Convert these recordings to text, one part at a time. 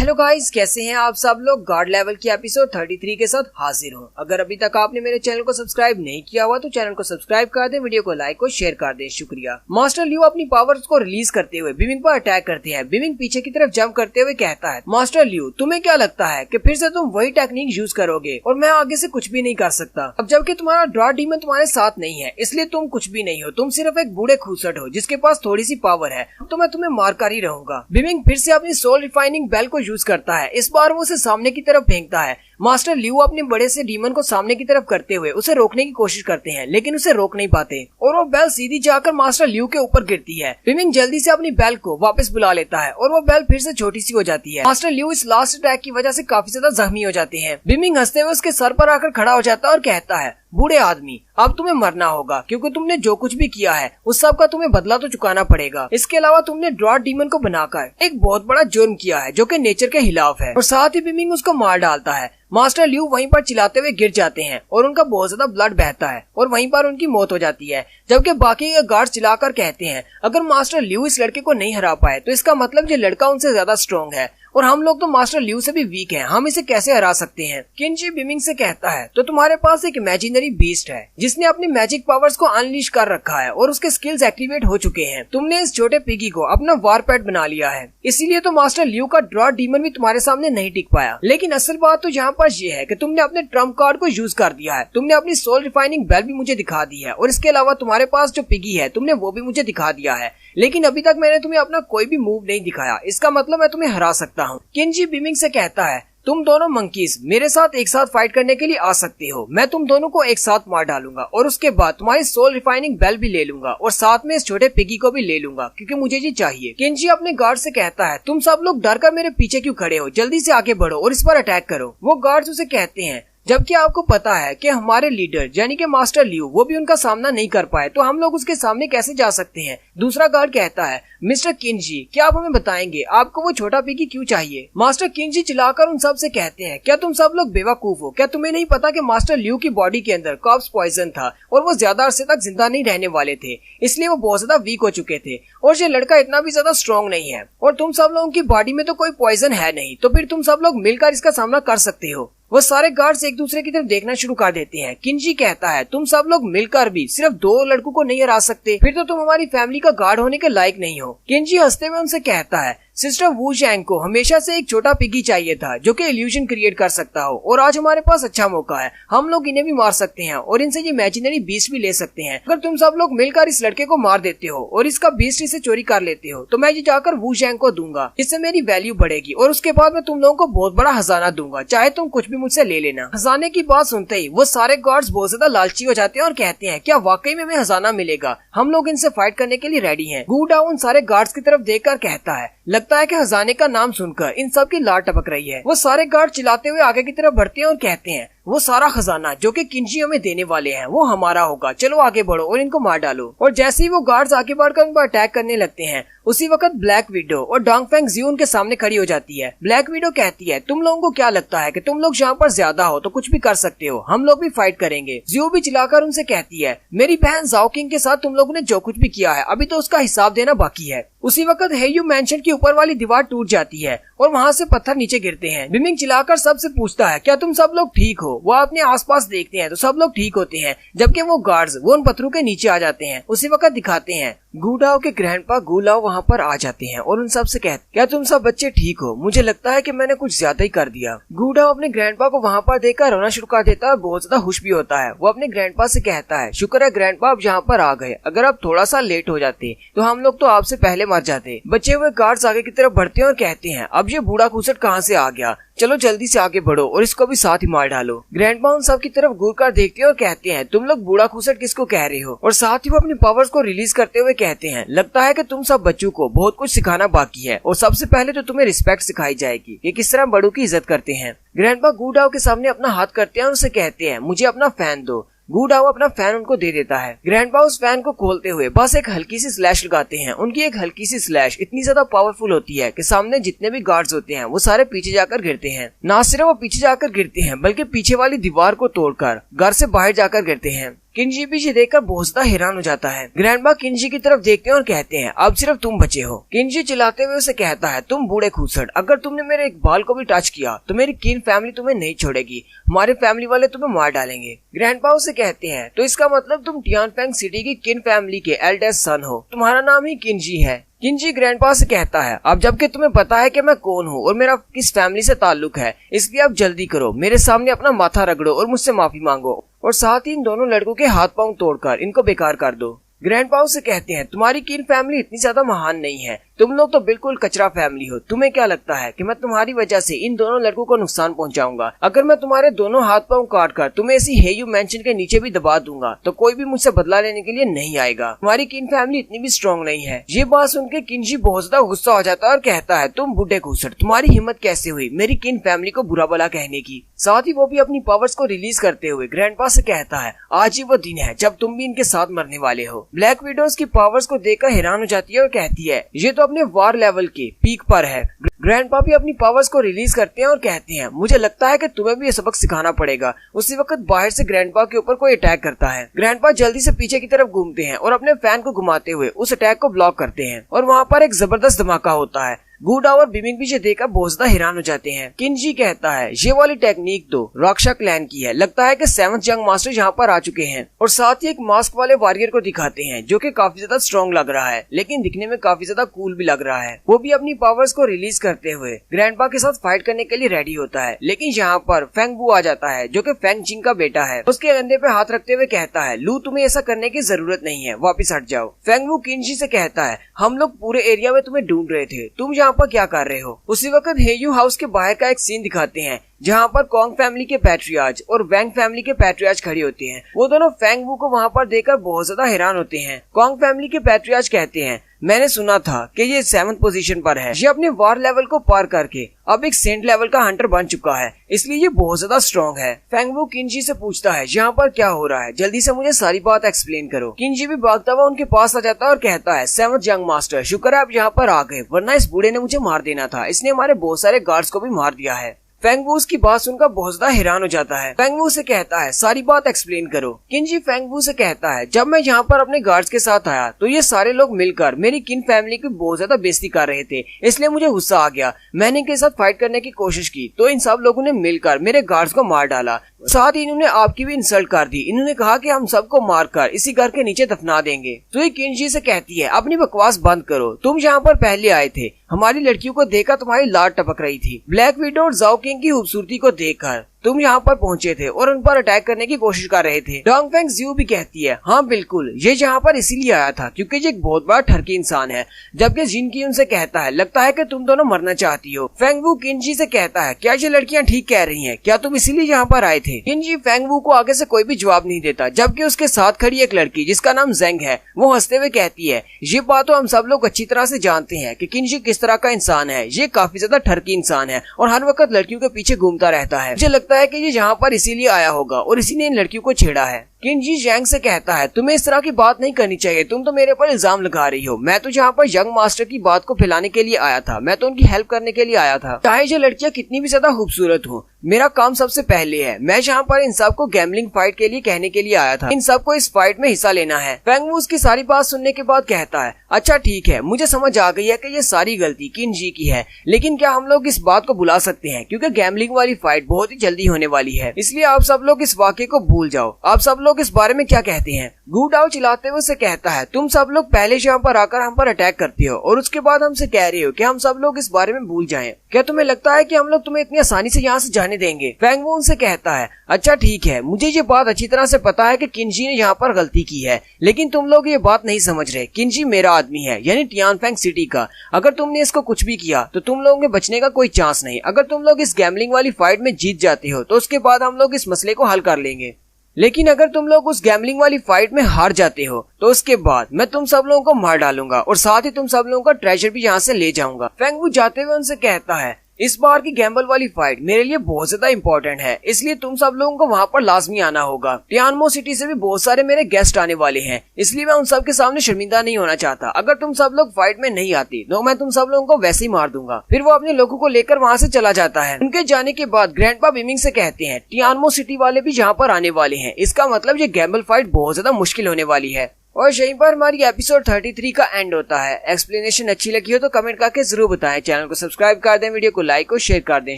Hello guys, कैसे हैं आप सब लोग। गार्ड लेवल की एपिसोड 33 के साथ हाजिर हूं। अगर अभी तक आपने मेरे चैनल को सब्सक्राइब नहीं किया हुआ तो चैनल को सब्सक्राइब कर दें, वीडियो को लाइक और शेयर कर दें, शुक्रिया। मास्टर लियो अपनी पावर्स को रिलीज करते हुए बिमिंग पर अटैक करते हैं। बिमिंग पीछे की तरफ जंप करते हुए कहता है, मास्टर लियो तुम्हें क्या लगता है कि फिर से तुम वही टेक्निक यूज करोगे और मैं आगे से कुछ भी नहीं कर सकता। अब जबकि तुम्हारा ड्रॉ डीमन तुम्हारे साथ नहीं है, इसलिए तुम कुछ भी नहीं हो। तुम सिर्फ एक बूढ़े खूसट हो जिसके पास थोड़ी सी पावर है, तो मैं तुम्हें मार कर ही रहूंगा। बिमिंग फिर से अपनी सोल रिफाइनिंग बेल को यूज करता है। इस बार वो उसे सामने की तरफ फेंकता है। मास्टर लियो अपने बड़े से डीमन को सामने की तरफ करते हुए उसे रोकने की कोशिश करते हैं, लेकिन उसे रोक नहीं पाते और वो बेल सीधी जाकर मास्टर लियो के ऊपर गिरती है। बिमिंग जल्दी से अपनी बेल को वापस बुला लेता है और वो बेल फिर से छोटी सी हो जाती है। मास्टर लियो इस लास्ट अटैक की वजह से काफी ज्यादा जख्मी हो जाते हैं। बिमिंग हंसते हुए उसके सर पर आकर खड़ा हो जाता है और कहता है, बूढ़े आदमी अब तुम्हें मरना होगा, क्योंकि तुमने जो कुछ भी किया है उस सब का तुम्हें बदला तो चुकाना पड़ेगा। इसके अलावा तुमने ड्रॉट डीमन को बनाकर एक बहुत बड़ा जुर्म किया है जो कि नेचर के खिलाफ है। और साथ ही बिमिंग उसको मार डालता है। मास्टर लियो वहीं पर चिल्लाते हुए गिर जाते हैं और उनका बहुत ज्यादा ब्लड बहता है और वहीं पर उनकी मौत हो जाती है। जबकि बाकी गार्ड चिल्लाकर कहते हैं, अगर मास्टर लियो इस लड़के को नहीं हरा पाए तो इसका मतलब ये लड़का उनसे ज्यादा स्ट्रॉन्ग है और हम लोग तो मास्टर लियो से भी वीक हैं, हम इसे कैसे हरा सकते हैं। किंजी बिमिंग से कहता है, तो तुम्हारे पास एक इमेजिनरी बीस्ट है जिसने अपनी मैजिक पावर्स को अनलीश कर रखा है और उसके स्किल्स एक्टिवेट हो चुके हैं। तुमने इस छोटे पिगी को अपना वार पैट बना लिया है, इसीलिए तो मास्टर लियो का ड्रॉट डीमन भी तुम्हारे सामने नहीं टिक पाया। लेकिन असल बात तो यहाँ पर ये है कि तुमने अपने ट्रम्प कार्ड को यूज कर दिया है। तुमने अपनी सोल रिफाइनिंग बेल भी मुझे दिखा दी है और इसके अलावा तुम्हारे पास जो पिगी है तुमने वो भी मुझे दिखा दिया है, लेकिन अभी तक मैंने तुम्हें अपना कोई भी मूव नहीं दिखाया। इसका मतलब मैं तुम्हें हरा सकता हूँ। किंजी बिमिंग से कहता है, तुम दोनों मंकीज मेरे साथ एक साथ फाइट करने के लिए आ सकते हो। मैं तुम दोनों को एक साथ मार डालूंगा और उसके बाद तुम्हारी सोल रिफाइनिंग बेल भी ले लूंगा और साथ में इस छोटे पिगी को भी ले लूंगा, क्योंकि मुझे ये चाहिए। किंजी अपने गार्ड से कहता है, तुम सब लोग डर कर मेरे पीछे क्यों खड़े हो, जल्दी से आगे बढ़ो और इस पर अटैक करो। वो गार्ड्स उसे कहते हैं, जबकि आपको पता है कि हमारे लीडर यानी कि मास्टर लियो वो भी उनका सामना नहीं कर पाए, तो हम लोग उसके सामने कैसे जा सकते हैं। दूसरा गार्ड कहता है, मिस्टर किंजी क्या आप हमें बताएंगे आपको वो छोटा पिगी क्यों चाहिए। मास्टर किंजी चिल्लाकर उन सब से कहते हैं, क्या तुम सब लोग बेवकूफ हो, क्या तुम्हें नहीं पता कि मास्टर लियो की बॉडी के अंदर कॉर्प्स पॉइजन था और वो ज्यादा अरसे तक जिंदा नहीं रहने वाले थे, इसलिए वो बहुत ज्यादा वीक हो चुके थे और ये लड़का इतना भी ज्यादा स्ट्रॉन्ग नहीं है और तुम सब लोगों की बॉडी में तो कोई पॉइजन है नहीं, तो फिर तुम सब लोग मिलकर इसका सामना कर सकते हो। वो सारे गार्ड्स एक दूसरे की तरफ देखना शुरू कर देते हैं। किंजी कहता है, तुम सब लोग मिलकर भी सिर्फ 2 लड़कों को नहीं हरा सकते, फिर तो तुम हमारी फैमिली का गार्ड होने के लायक नहीं हो। किंजी हंसते हुए उनसे कहता है, सिस्टर वू जैंग को हमेशा से एक छोटा पिगी चाहिए था जो कि इल्यूजन क्रिएट कर सकता हो और आज हमारे पास अच्छा मौका है। हम लोग इन्हें भी मार सकते हैं और इनसे ये इमेजिनरी बीस्ट भी ले सकते हैं। अगर तुम सब लोग मिलकर इस लड़के को मार देते हो और इसका बीस्ट इसे चोरी कर लेते हो तो मैं ये जाकर वू जैंग को दूंगा, इससे मेरी वैल्यू बढ़ेगी और उसके बाद मैं तुम लोगों को बहुत बड़ा खजाना दूंगा, चाहे तुम कुछ भी मुझसे ले लेना। खजाने की बात सुनते ही वो सारे गार्ड्स बहुत ज्यादा लालची हो जाते हैं और कहते हैं, क्या वाकई में हमें खजाना मिलेगा, हम लोग इनसे फाइट करने के लिए रेडी हैं। गूडा उन सारे गार्ड्स की तरफ देखकर कहता है, लगता है कि खजाने का नाम सुनकर इन सब की लार टपक रही है। वो सारे गार्ड चिल्लाते हुए आगे की तरफ बढ़ते हैं और कहते हैं, वो सारा खजाना जो कि किंजी हमें देने वाले हैं वो हमारा होगा, चलो आगे बढ़ो और इनको मार डालो। और जैसे ही वो गार्ड्स आगे बढ़कर उन पर अटैक करने लगते हैं, उसी वक्त ब्लैक विडो और डोंगफेंग जियो उनके सामने खड़ी हो जाती है। ब्लैक विडो कहती है, तुम लोगों को क्या लगता है कि तुम लोग यहाँ पर ज्यादा हो तो कुछ भी कर सकते हो, हम लोग भी फाइट करेंगे। जियो भी चिल्लाकर उनसे कहती है, मेरी बहन जाओ किंग के साथ तुम लोगों ने जो कुछ भी किया है अभी तो उसका हिसाब देना बाकी है। उसी वक्त हेयू मैंशन की ऊपर वाली दीवार टूट जाती है और वहाँ से पत्थर नीचे गिरते हैं। बिमिंग चिल्लाकर सबसे पूछता है, क्या तुम सब लोग ठीक हो। वो अपने आसपास देखते हैं तो सब लोग ठीक होते हैं, जबकि वो गार्ड्स वो उन पत्थरों के नीचे आ जाते हैं। उसी वक्त दिखाते हैं गूडाओ के ग्रैंडपा गुलाओ वहाँ पर आ जाते हैं और उन सब से कहते, क्या तुम सब बच्चे ठीक हो, मुझे लगता है कि मैंने कुछ ज्यादा ही कर दिया। गूडाओ अपने ग्रैंडपा को वहाँ पर देखकर रोना शुरू कर देता है और बहुत ज्यादा खुश भी होता है। वो अपने ग्रैंडपा से कहता है, शुक्र है ग्रैंडपा आप यहाँ पर आ गए, अगर आप थोड़ा सा लेट हो जाते तो हम लोग तो आपसे पहले मर जाते। बचे हुए गार्ड्स आगे की तरफ बढ़ते हैं और कहते हैं, अब ये बूढ़ा खूसट कहाँ से आ गया, चलो जल्दी से आगे बढ़ो और इसको भी साथ ही मार डालो। ग्रैंडपा उन सब की तरफ घूर कर देखते हैं और कहते हैं, तुम लोग बूढ़ा खूसट किसको कह रहे हो। और साथ ही वो अपनी पावर्स को रिलीज करते हुए कहते हैं, लगता है कि तुम सब बच्चों को बहुत कुछ सिखाना बाकी है और सबसे पहले तो तुम्हें रिस्पेक्ट सिखाई जाएगी कि किस तरह बड़ों की इज्जत करते हैं। ग्रैंडपा गूडाओ के सामने अपना हाथ करते हैं और उसे कहते हैं, मुझे अपना फैन दो। गूडाओ अपना फैन उनको दे देता है। ग्रैंडपा उस फैन को खोलते हुए बस एक हल्की सी स्लैश लगाते हैं। उनकी एक हल्की सी स्लैश इतनी ज्यादा पावरफुल होती है कि सामने जितने भी गार्ड्स होते हैं वो सारे पीछे जाकर गिरते हैं। ना सिर्फ वो पीछे जाकर गिरते हैं बल्कि पीछे वाली दीवार को तोड़कर घर से बाहर जाकर गिरते हैं। किंजी पीछे देखकर बहुत ज्यादा हैरान हो जाता है। ग्रैंडपा किंजी की तरफ देखते हैं और कहते हैं अब सिर्फ तुम बचे हो। किंजी चिल्लाते हुए उसे कहता है तुम बूढ़े खूसट, अगर तुमने मेरे एक बाल को भी टच किया तो मेरी किन फैमिली तुम्हें नहीं छोड़ेगी, हमारे फैमिली वाले तुम्हें मार डालेंगे। ग्रैंडपा उसे कहते हैं तो इसका मतलब तुम टियानफेंग सिटी की किन फैमिली के एल्डेस्ट सन हो, तुम्हारा नाम ही किंजी है। किंजी ग्रैंडपा से कहता है अब जबकि तुम्हें पता है कि मैं कौन हूँ और मेरा किस फैमिली से ताल्लुक है, इसलिए अब जल्दी करो, मेरे सामने अपना माथा रगड़ो और मुझसे माफी मांगो और साथ ही इन दोनों लड़कों के हाथ पांव तोड़कर इनको बेकार कर दो। ग्रैंडपा से कहते हैं तुम्हारी किन फैमिली इतनी ज्यादा महान नहीं है, तुम लोग तो बिल्कुल कचरा फैमिली हो। तुम्हें क्या लगता है कि मैं तुम्हारी वजह से इन दोनों लड़कों को नुकसान पहुंचाऊंगा? अगर मैं तुम्हारे दोनों हाथ पांव काट कर तुम्हें इसी हेयू मेंशन के नीचे भी दबा दूंगा तो कोई भी मुझसे बदला लेने के लिए नहीं आएगा। तुम्हारी किन फैमिली इतनी भी स्ट्रॉन्ग नहीं है। ये बात सुनकर किंजी बहुत ज्यादा गुस्सा हो जाता है और कहता है तुम बूढ़े घूसट, तुम्हारी हिम्मत कैसे हुई मेरी किन फैमिली को बुरा भला कहने की। साथ ही वो भी अपनी पावर्स को रिलीज करते हुए ग्रैंडपा से कहता है आज ही वो दिन है जब तुम भी इनके साथ मरने वाले हो। ब्लैक विडोज की पावर्स को देखकर हैरान हो जाती है और कहती है ये तो अपने वार लेवल के पीक पर है। ग्रैंडपा भी अपनी पावर्स को रिलीज करते हैं और कहते हैं मुझे लगता है कि तुम्हें भी ये सबक सिखाना पड़ेगा। उसी वक्त बाहर से ग्रैंडपा के ऊपर कोई अटैक करता है। ग्रैंडपा जल्दी से पीछे की तरफ घूमते हैं और अपने फैन को घुमाते हुए उस अटैक को ब्लॉक करते हैं और वहाँ पर एक जबरदस्त धमाका होता है। गूडा और बिमिंग पीछे देखकर बहुत ज्यादा हैरान हो जाते हैं। किंजी कहता है ये वाली टेक्निक तो रक्षा क्लैन की है, लगता है कि 7th यंग मास्टर यहाँ पर आ चुके हैं और साथ ही एक मास्क वाले वॉरियर को दिखाते हैं जो कि काफी ज्यादा स्ट्रॉन्ग लग रहा है लेकिन दिखने में काफी ज्यादा कूल भी लग रहा है। वो भी अपनी पावर्स को रिलीज करते हुए ग्रैंडपा के साथ फाइट करने के लिए रेडी होता है लेकिन यहाँ पर फेंग वू आ जाता है जो कि फेंग चिंग का बेटा है। उसके कंधे पे हाथ रखते हुए कहता है लू तुम्हें ऐसा करने की जरूरत नहीं है, वापिस हट जाओ। फेंग वू किंजी से कहता है हम लोग पूरे एरिया में तुम्हें ढूंढ रहे थे, तुम यहाँ पर क्या कर रहे हो। उसी वक्त हेयू हाउस के बाहर का एक सीन दिखाते हैं जहाँ पर कॉन्ग फैमिली के पैट्रियार्च और वैंग फैमिली के पैट्रियार्च खड़े होते हैं। वो दोनों फेंग वू को वहाँ पर देखकर बहुत ज्यादा हैरान होते हैं। कॉन्ग फैमिली के पैट्रियार्च कहते हैं मैंने सुना था कि ये 7th पोजीशन पर है, ये अपने वार लेवल को पार करके अब एक सेंट लेवल का हंटर बन चुका है, इसलिए ये बहुत ज्यादा स्ट्रॉन्ग है। फेंग वू किंजी से पूछता है यहाँ पर क्या हो रहा है, जल्दी से मुझे सारी बात एक्सप्लेन करो। किंजी भी भागता हुआ उनके पास आ जाता है और कहता है 7th यंग मास्टर, शुक्र है आप यहाँ पर आ गए, वरना इस बूढ़े ने मुझे मार देना था, इसने हमारे बहुत सारे गार्ड्स को भी मार दिया है। फेंग वू की बात सुनकर बहुत ज्यादा हैरान हो जाता है। फेंग वू से कहता है सारी बात एक्सप्लेन करो। किंजी फेंग वू से कहता है जब मैं यहाँ पर अपने गार्ड्स के साथ आया तो ये सारे लोग मिलकर मेरी किन फैमिली की बहुत ज्यादा बेइज्जती कर रहे थे, इसलिए मुझे गुस्सा आ गया। मैंने इनके साथ फाइट करने की कोशिश की तो इन सब लोगों ने मिलकर मेरे गार्ड्स को मार डाला, साथ ही इन्होंने आपकी भी इंसल्ट कर दी। इन्होंने कहा कि हम सबको मारकर इसी घर के नीचे दफना देंगे। तो ये किंजी से कहती है अपनी बकवास बंद करो, तुम यहाँ पर पहले आए थे, हमारी लड़कियों को देखकर तुम्हारी लाड टपक रही थी। ब्लैक विडो और जाओ किंग की खूबसूरती को देखकर तुम यहाँ पर पहुँचे थे और उन पर अटैक करने की कोशिश कर रहे थे। डोंगफेंग ज़्यू भी कहती है हाँ बिल्कुल, ये यहाँ पर इसीलिए आया था क्योंकि ये एक बहुत बड़ा ठरकी इंसान है। जबकि जिनकी उनसे कहता है लगता है कि तुम दोनों मरना चाहती हो। फेंग वू किंजी से कहता है क्या ये लड़कियाँ ठीक कह रही हैं, क्या तुम इसीलिए यहाँ पर आए थे। किंजी फेंग वू को आगे से कोई भी जवाब नहीं देता, जबकि उसके साथ खड़ी एक लड़की जिसका नाम जेंग है वो हंसते हुए कहती है ये बात तो हम सब लोग अच्छी तरह से जानते हैं कि किंजी किस तरह का इंसान है, ये काफी ज्यादा ठरकी इंसान है और हर वक्त लड़कियों के पीछे घूमता रहता है। मुझे लगता है कि ये यहाँ पर इसीलिए आया होगा और इसी ने इन लड़कियों को छेड़ा है। किंजी जैंग से कहता है तुम्हें इस तरह की बात नहीं करनी चाहिए, तुम तो मेरे पर इल्जाम लगा रही हो। मैं तो यहाँ पर यंग मास्टर की बात को फैलाने के लिए आया था, मैं तो उनकी हेल्प करने के लिए आया था। चाहे ये लड़कियाँ कितनी भी ज्यादा खूबसूरत हो, मेरा काम सबसे पहले है। मैं यहाँ पर इन सबको गैम्बलिंग फाइट के लिए कहने के लिए आया था, इन सबको इस फाइट में हिस्सा लेना है। फेंग वू उसकी सारी बात सुनने के बाद कहता है अच्छा ठीक है, मुझे समझ आ गई है कि ये सारी गलती किंजी की है, लेकिन क्या हम लोग इस बात को भुला सकते हैं क्योंकि गैम्बलिंग वाली फाइट बहुत ही जल्दी होने वाली है, इसलिए आप सब लोग इस वाक़े को भूल जाओ। आप सब लोग इस बारे में क्या कहते हैं। गूडाओ चिल्लाते हुए से कहता है तुम सब लोग पहले यहाँ पर आकर हम पर अटैक करते हो और उसके बाद हमसे कह रहे हो कि हम सब लोग इस बारे में भूल जाएं। क्या तुम्हें लगता है कि हम लोग तुम्हें इतनी आसानी से यहाँ से जाने देंगे। फेंग वू उनसे कहता है अच्छा ठीक है, मुझे ये बात अच्छी तरह से पता है कि किंजी ने यहाँ पर गलती की है, लेकिन तुम लोग ये बात नहीं समझ रहे। किंजी मेरा आदमी है, यानी टियानफेंग सिटी का। अगर तुमने इसको कुछ भी किया तो तुम लोगों के बचने का कोई चांस नहीं। अगर तुम लोग इस गैम्बलिंग वाली फाइट में जीत जाते हो तो उसके बाद हम लोग इस मसले को हल कर लेंगे, लेकिन अगर तुम लोग उस गैम्बलिंग वाली फाइट में हार जाते हो तो उसके बाद मैं तुम सब लोगों को मार डालूंगा और साथ ही तुम सब लोगों का ट्रेजर भी यहाँ से ले जाऊंगा। फेंग वू जाते हुए उनसे कहता है इस बार की गैम्बल वाली फाइट मेरे लिए बहुत ज्यादा इंपॉर्टेंट है, इसलिए तुम सब लोगों को वहाँ पर लाजमी आना होगा। टियानमो सिटी से भी बहुत सारे मेरे गेस्ट आने वाले हैं, इसलिए मैं उन सब के सामने शर्मिंदा नहीं होना चाहता। अगर तुम सब लोग फाइट में नहीं आती तो मैं तुम सब लोगों को वैसे ही मार दूंगा। फिर वो अपने लोगों को लेकर वहाँ से चला जाता है। उनके जाने के बाद ग्रैंडपा बीमिंग से कहते हैं टियानमो सिटी वाले भी यहाँ पर आने वाले हैं, इसका मतलब ये गैम्बल फाइट बहुत ज्यादा मुश्किल होने वाली है। और यहीं पर हमारी एपिसोड 33 का एंड होता है। एक्सप्लेनेशन अच्छी लगी हो तो कमेंट करके जरूर बताएं। चैनल को सब्सक्राइब कर दें, वीडियो को लाइक और शेयर कर दें।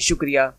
शुक्रिया।